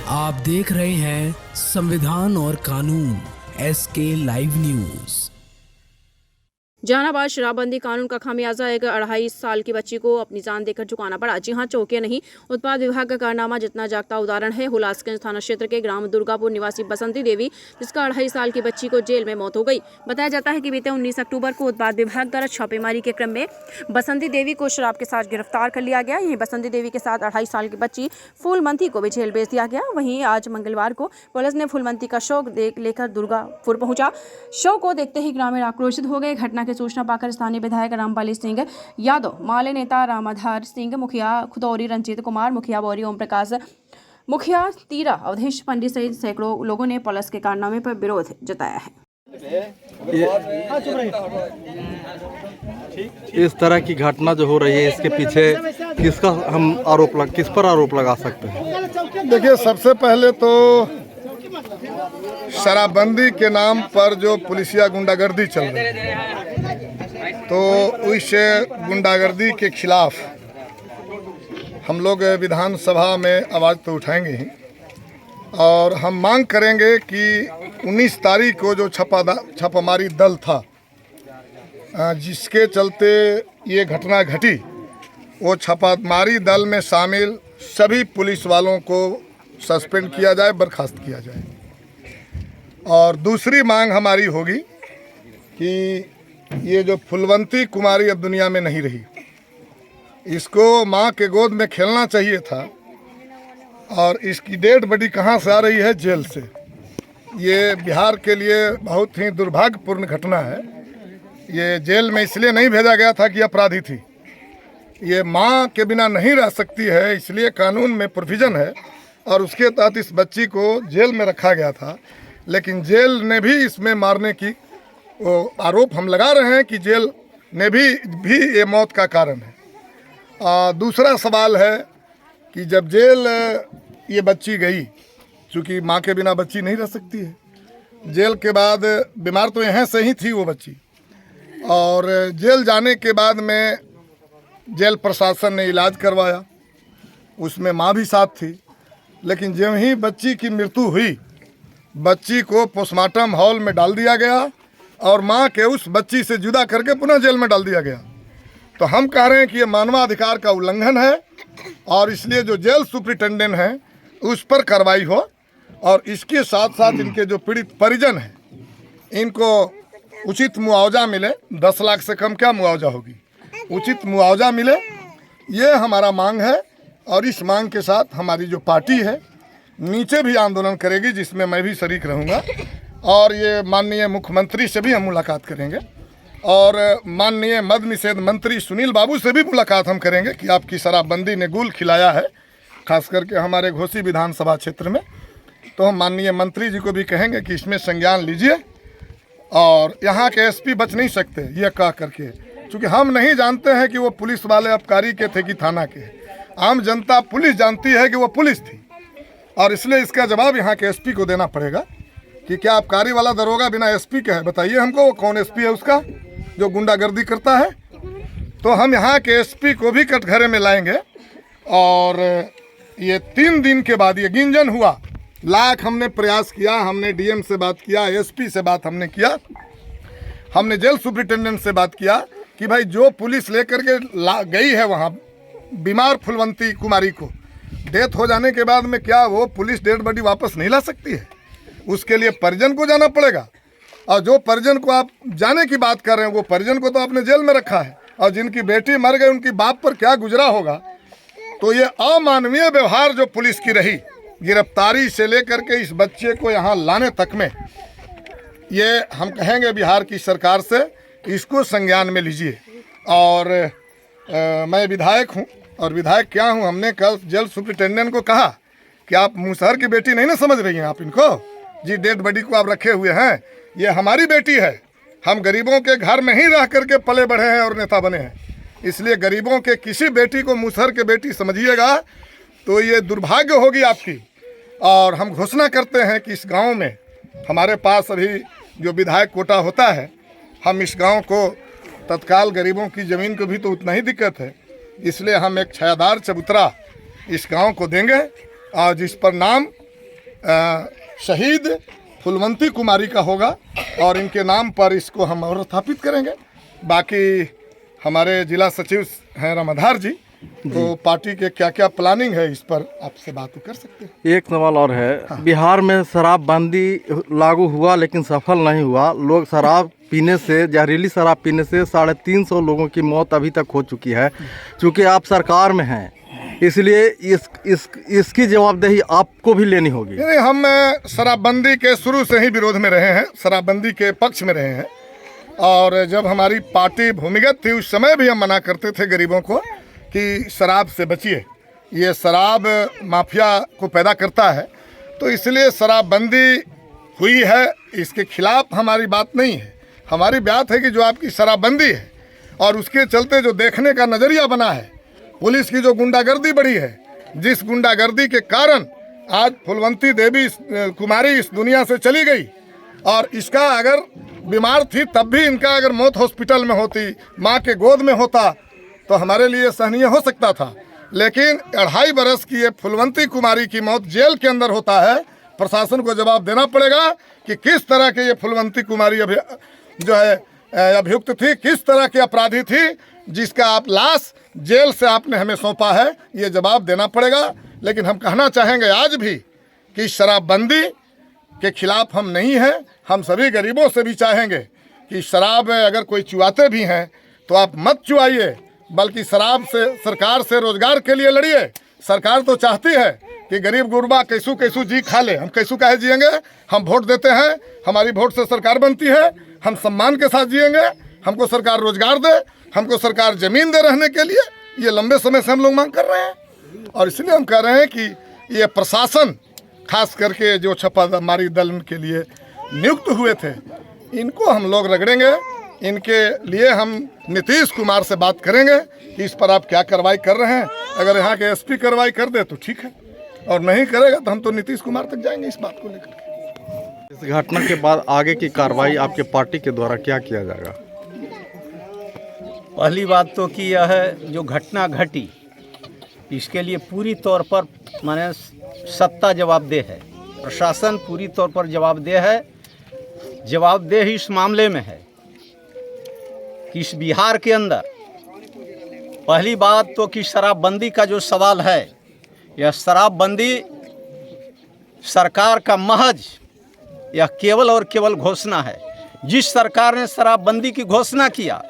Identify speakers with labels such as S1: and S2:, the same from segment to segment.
S1: आप देख रहे हैं संविधान और कानून SK लाइव न्यूज।
S2: जहानाबाद शराबबंदी कानून का खामियाजा एक 2.5 साल की बच्ची को अपनी जान देकर झुकाना पड़ा। जी हां, चौकिया नहीं, उत्पाद विभाग का कारनामा जितना जागता उदाहरण है। हुलासगंज थाना क्षेत्र के ग्राम दुर्गापुर निवासी बसंती देवी, जिसका 2.5 साल की बच्ची को जेल में मौत हो गई। बताया जाता है कि बीते 19 अक्टूबर को उत्पाद विभाग द्वारा छापेमारी के क्रम में बसंती देवी को शराब के साथ गिरफ्तार कर लिया गया। यहीं बसंती देवी के साथ 2.5 साल की बच्ची फूलमंती को भी जेल भेज दिया गया। वहीं आज मंगलवार को पुलिस ने फूलमंती का शव लेकर दुर्गापुर पहुंचा। शव को देखते ही ग्रामीण आक्रोशित हो गए। घटना की सूचना पाकर स्थानीय विधायक रामपाल सिंह यादव, माले नेता रामाधार सिंह, मुखिया खुदौरी रंजीत कुमार, मुखिया बोरी ओम प्रकाश, मुखिया तीरा अवधेश पंडित सहित सैकड़ों लोगों ने पुलिस के कारनामे पर विरोध जताया है।
S3: इस तरह की घटना जो हो रही है, इसके पीछे किस पर आरोप लगा सकते हैं?
S4: देखिए, सबसे पहले तो शराबबंदी के नाम पर जो पुलिसिया गुंडागर्दी चल रही है, तो उस गुंडागर्दी के खिलाफ हम लोग विधानसभा में आवाज़ तो उठाएंगे ही, और हम मांग करेंगे कि 19 तारीख को जो छापामारी दल था, जिसके चलते ये घटना घटी, वो छापामारी दल में शामिल सभी पुलिस वालों को सस्पेंड किया जाए, बर्खास्त किया जाए। और दूसरी मांग हमारी होगी कि ये जो फूलवंती कुमारी अब दुनिया में नहीं रही, इसको माँ के गोद में खेलना चाहिए था, और इसकी डेड बॉडी कहाँ से आ रही है? जेल से। ये बिहार के लिए बहुत ही दुर्भाग्यपूर्ण घटना है। ये जेल में इसलिए नहीं भेजा गया था कि अपराधी थी, ये माँ के बिना नहीं रह सकती है, इसलिए कानून में प्रोविज़न है, और उसके तहत इस बच्ची को जेल में रखा गया था। लेकिन जेल ने भी इसमें मारने की आरोप हम लगा रहे हैं कि जेल ने भी ये मौत का कारण है। दूसरा सवाल है कि जब जेल ये बच्ची गई, चूँकि माँ के बिना बच्ची नहीं रह सकती है, जेल के बाद बीमार तो यहाँ से ही थी वो बच्ची, और जेल जाने के बाद में जेल प्रशासन ने इलाज करवाया, उसमें माँ भी साथ थी। लेकिन जब ही बच्ची की मृत्यु हुई, बच्ची को पोस्टमार्टम हॉल में डाल दिया गया और माँ के उस बच्ची से जुदा करके पुनः जेल में डाल दिया गया। तो हम कह रहे हैं कि ये मानवाधिकार का उल्लंघन है, और इसलिए जो जेल सुप्रिटेंडेंट हैं उस पर कार्रवाई हो, और इसके साथ साथ इनके जो पीड़ित परिजन हैं इनको उचित मुआवजा मिले। 10 लाख से कम क्या मुआवजा होगी, उचित मुआवजा मिले, ये हमारा मांग है। और इस मांग के साथ हमारी जो पार्टी है नीचे भी आंदोलन करेगी, जिसमें मैं भी शरीक रहूँगा, और ये माननीय मुख्यमंत्री से भी हम मुलाकात करेंगे, और माननीय मद्य निषेध मंत्री सुनील बाबू से भी मुलाकात हम करेंगे कि आपकी शराबबंदी ने गुल खिलाया है, खास करके हमारे घोसी विधानसभा क्षेत्र में। तो हम माननीय मंत्री जी को भी कहेंगे कि इसमें संज्ञान लीजिए, और यहाँ के SP बच नहीं सकते ये कह करके, क्योंकि हम नहीं जानते हैं कि वो पुलिस वाले आबकारी के थे कि थाना के। आम जनता पुलिस जानती है कि वो पुलिस थी, और इसलिए इसका जवाब यहाँ के SP को देना पड़ेगा कि क्या आबकारी वाला दरोगा बिना SP के है? बताइए हमको, वो कौन SP है उसका जो गुंडागर्दी करता है? तो हम यहाँ के SP को भी कटघरे में लाएंगे, और ये 3 दिन के बाद ये गिंजन हुआ। लाख हमने प्रयास किया, हमने DM से बात किया, SP से बात हमने किया, हमने जेल सुप्रिटेंडेंट से बात किया कि भाई जो पुलिस लेकर के गई है वहाँ बीमार फूलवंती कुमारी को, डेथ हो जाने के बाद में क्या वो पुलिस डेड बॉडी वापस नहीं ला सकती है? उसके लिए परिजन को जाना पड़ेगा, और जो परिजन को आप जाने की बात कर रहे हैं वो परिजन को तो आपने जेल में रखा है, और जिनकी बेटी मर गई उनकी बाप पर क्या गुजरा होगा। तो ये अमानवीय व्यवहार जो पुलिस की रही, गिरफ्तारी से लेकर के इस बच्चे को यहाँ लाने तक में, ये हम कहेंगे बिहार की सरकार से इसको संज्ञान में लीजिए। और मैं विधायक हूँ, और विधायक क्या हूँ, हमने कल जेल सुप्रिटेंडेंट को कहा कि आप मुसहर की बेटी नहीं ना समझ रही हैं आप इनको, जी डेड बॉडी को आप रखे हुए हैं, ये हमारी बेटी है, हम गरीबों के घर में ही रह करके पले बढ़े हैं और नेता बने हैं, इसलिए गरीबों के किसी बेटी को मुसहर के बेटी समझिएगा तो ये दुर्भाग्य होगी आपकी। और हम घोषणा करते हैं कि इस गांव में हमारे पास अभी जो विधायक कोटा होता है, हम इस गांव को तत्काल गरीबों की ज़मीन को भी तो उतना ही दिक्कत है, इसलिए हम एक छायादार चबूतरा इस गांव को देंगे, और जिस पर नाम शहीद फूलवंती कुमारी का होगा और इनके नाम पर इसको हम और स्थापित करेंगे। बाकी हमारे जिला सचिव हैं रामाधार जी, तो पार्टी के क्या क्या प्लानिंग है इस पर आपसे बात कर सकते हैं।
S3: एक सवाल और है। हाँ। बिहार में शराबबंदी लागू हुआ लेकिन सफल नहीं हुआ। लोग शराब पीने से, जहरीली शराब पीने से 350 लोगों की मौत अभी तक हो चुकी है। चूँकि आप सरकार में हैं इसलिए इसकी जवाबदेही आपको भी लेनी होगी।
S4: नहीं, हम शराबबंदी के शुरू से ही विरोध में रहे हैं, शराबबंदी के पक्ष में रहे हैं। और जब हमारी पार्टी भूमिगत थी उस समय भी हम मना करते थे गरीबों को कि शराब से बचिए, ये शराब माफिया को पैदा करता है। तो इसलिए शराबबंदी हुई है, इसके खिलाफ हमारी बात नहीं है। हमारी बात है कि जो आपकी शराबबंदी है और उसके चलते जो देखने का नज़रिया बना है, पुलिस की जो गुंडागर्दी बढ़ी है, जिस गुंडागर्दी के कारण आज फूलवंती देवी कुमारी इस दुनिया से चली गई। और इसका अगर बीमार थी तब भी इनका अगर मौत हॉस्पिटल में होती, माँ के गोद में होता, तो हमारे लिए सहनीय हो सकता था। लेकिन 2.5 बरस की ये फूलवंती कुमारी की मौत जेल के अंदर होता है। प्रशासन को जवाब देना पड़ेगा कि किस तरह के ये फूलवंती कुमारी अभियुक्त थी, किस तरह के अपराधी थी, जिसका आप लाश जेल से आपने हमें सौंपा है, ये जवाब देना पड़ेगा। लेकिन हम कहना चाहेंगे आज भी कि शराबबंदी के खिलाफ हम नहीं हैं। हम सभी गरीबों से भी चाहेंगे कि शराब अगर कोई चुआते भी हैं तो आप मत चुआइए, बल्कि शराब से, सरकार से रोजगार के लिए लड़िए। सरकार तो चाहती है कि गरीब गुरबा कैसू कैसू जी खा ले। हम कैसू काहे जिएंगे? हम वोट देते हैं, हमारी वोट से सरकार बनती है, हम सम्मान के साथ जिएंगे। हमको सरकार रोजगार दे, हमको सरकार ज़मीन दे रहने के लिए। ये लंबे समय से हम लोग मांग कर रहे हैं और इसलिए हम कह रहे हैं कि ये प्रशासन, खास करके जो छापामारी दल के लिए नियुक्त हुए थे, इनको हम लोग रगड़ेंगे। इनके लिए हम नीतीश कुमार से बात करेंगे कि इस पर आप क्या कार्रवाई कर रहे हैं। अगर यहाँ के एसपी कार्रवाई कर दे तो ठीक है, और नहीं करेगा तो हम तो नीतीश कुमार तक जाएंगे इस बात को लेकर।
S3: इस घटना के बाद आगे की कार्रवाई आपके पार्टी के द्वारा क्या किया जाएगा?
S5: पहली बात तो कि यह है जो घटना घटी, इसके लिए पूरी तौर पर माने सत्ता जवाबदेह है, प्रशासन पूरी तौर पर जवाबदेह है। जवाबदेह इस मामले में है कि इस बिहार के अंदर पहली बात तो कि शराबबंदी का जो सवाल है, यह शराबबंदी सरकार का महज यह केवल और केवल घोषणा है। जिस सरकार ने शराबबंदी की घोषणा किया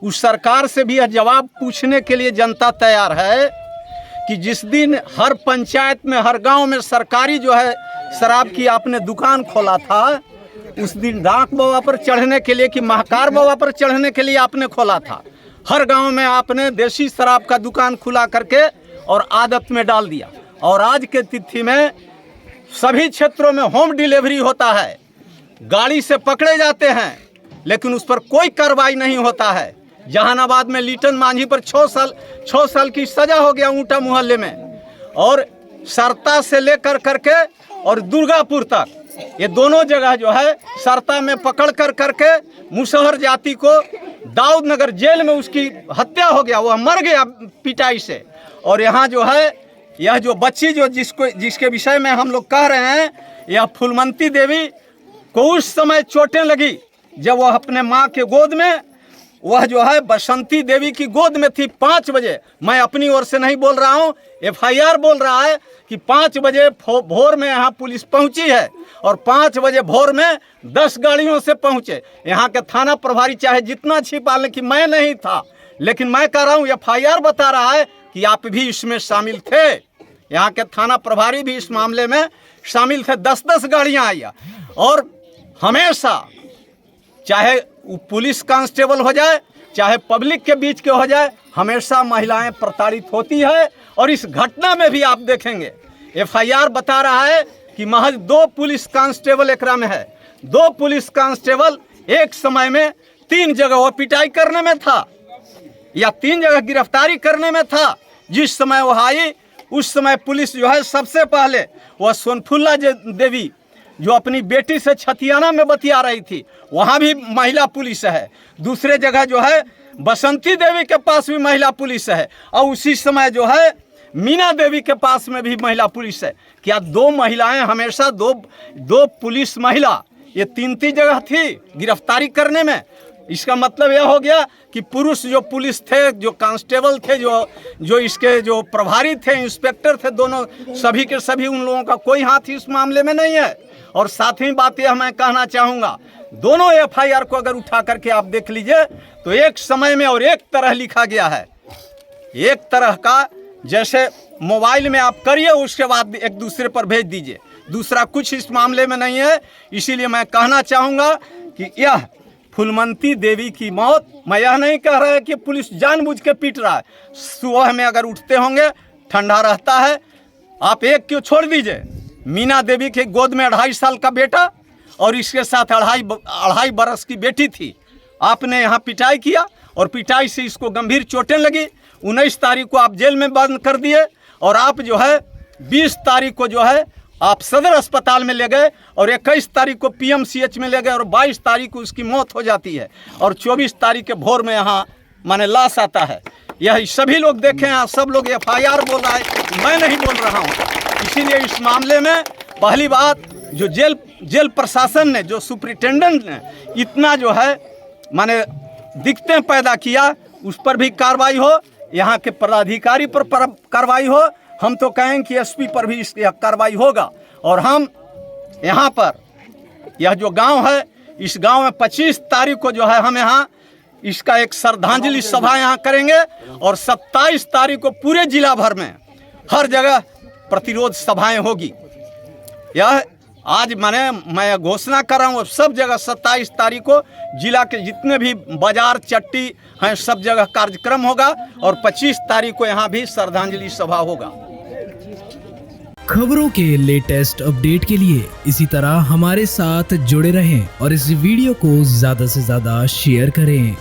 S5: उस सरकार से भी यह जवाब पूछने के लिए जनता तैयार है कि जिस दिन हर पंचायत में, हर गांव में सरकारी जो है शराब की आपने दुकान खोला था, उस दिन डाक बाबा पर चढ़ने के लिए कि महाकार बाबा पर चढ़ने के लिए आपने खोला था। हर गांव में आपने देसी शराब का दुकान खुला करके और आदत में डाल दिया। और आज के तिथि में सभी क्षेत्रों में होम डिलीवरी होता है, गाड़ी से पकड़े जाते हैं, लेकिन उस पर कोई कार्रवाई नहीं होता है। जहानाबाद में लिटन मांझी पर 6 साल की सजा हो गया ऊंटा मोहल्ले में। और सरता से लेकर करके और दुर्गापुर तक, ये दोनों जगह जो है सरता में पकड़ कर करके मुसहर जाति को दाऊद नगर जेल में उसकी हत्या हो गया, वह मर गया पिटाई से। और यहाँ जो है यह जो बच्ची जो जिसके विषय में हम लोग कह रहे हैं, यह फूलवंती देवी को उस समय चोटें लगी जब वह अपने माँ के गोद में, वह जो है बसंती देवी की गोद में थी 5 बजे। मैं अपनी ओर से नहीं बोल रहा हूँ, FIR बोल रहा है कि 5 बजे भोर में यहाँ पुलिस पहुँची है और 5 बजे भोर में 10 गाड़ियों से पहुँचे। यहाँ के थाना प्रभारी चाहे जितना छिपा लें कि मैं नहीं था, लेकिन मैं कह रहा हूँ FIR बता रहा है कि आप भी इसमें शामिल थे। यहाँ के थाना प्रभारी भी इस मामले में शामिल थे। 10-10 गाड़ियाँ आई और हमेशा चाहे पुलिस कांस्टेबल हो जाए चाहे पब्लिक के बीच के हो जाए, हमेशा महिलाएं प्रताड़ित होती है। और इस घटना में भी आप देखेंगे FIR बता रहा है कि महज 2 पुलिस कांस्टेबल एकरा में है। 2 पुलिस कांस्टेबल एक समय में 3 जगह वो पिटाई करने में था या 3 जगह गिरफ्तारी करने में था। जिस समय वह आई उस समय पुलिस जो है सबसे पहले वह सोनफुल्ला देवी जो अपनी बेटी से छतियाना में बतिया रही थी, वहाँ भी महिला पुलिस है। दूसरे जगह जो है बसंती देवी के पास भी महिला पुलिस है। और उसी समय जो है मीना देवी के पास में भी महिला पुलिस है। क्या दो महिलाएं हमेशा दो पुलिस महिला ये तीन जगह थी गिरफ्तारी करने में? इसका मतलब यह हो गया कि पुरुष जो पुलिस थे, जो कांस्टेबल थे, जो इसके जो प्रभारी थे, इंस्पेक्टर थे, दोनों सभी के सभी उन लोगों का कोई हाथ इस मामले में नहीं है। और साथ ही बात यह मैं कहना चाहूँगा, दोनों एफआईआर को अगर उठा करके आप देख लीजिए तो एक समय में और एक तरह लिखा गया है, एक तरह का जैसे मोबाइल में आप करिए उसके बाद एक दूसरे पर भेज दीजिए, दूसरा कुछ इस मामले में नहीं है। इसीलिए मैं कहना चाहूँगा कि यह फूलमती देवी की मौत, मैं यह नहीं कह रहा है कि पुलिस जानबूझ के पीट रहा है। सुबह में अगर उठते होंगे ठंडा रहता है, आप एक क्यों छोड़ दीजिए, मीना देवी के गोद में 2.5 साल का बेटा और इसके साथ 2.5 बरस की बेटी थी। आपने यहाँ पिटाई किया और पिटाई से इसको गंभीर चोटें लगी। 19 तारीख को आप जेल में बंद कर दिए और आप जो है 20 तारीख को जो है आप सदर अस्पताल में ले गए और 21 तारीख को पीएमसीएच में ले गए और 22 तारीख को उसकी मौत हो जाती है और 24 तारीख के भोर में यहाँ माने लाश आता है। यह सभी लोग देखे हैं, सब लोग एफआईआर बोल रहा है, मैं नहीं बोल रहा हूँ। इसीलिए इस मामले में पहली बात जो जेल प्रशासन ने, जो सुप्रिटेंडेंट ने इतना जो है माने दिक्कतें पैदा किया, उस पर भी कार्रवाई हो, यहाँ के पदाधिकारी पर कार्रवाई हो। हम तो कहें कि एसपी पर भी इसकी कार्रवाई होगा। और हम यहाँ पर यह जो गांव है, इस गांव में 25 तारीख को जो है हम यहाँ इसका एक श्रद्धांजलि सभा यहाँ करेंगे और 27 तारीख को पूरे जिला भर में हर जगह प्रतिरोध सभाएं होगी। यह आज मैं घोषणा कर रहा हूँ, सब जगह 27 तारीख को जिला के जितने भी बाजार चट्टी हैं सब जगह कार्यक्रम होगा और 25 तारीख को यहाँ भी श्रद्धांजलि सभा होगा।
S1: खबरों के लेटेस्ट अपडेट के लिए इसी तरह हमारे साथ जुड़े रहें और इस वीडियो को ज्यादा से ज्यादा शेयर करें।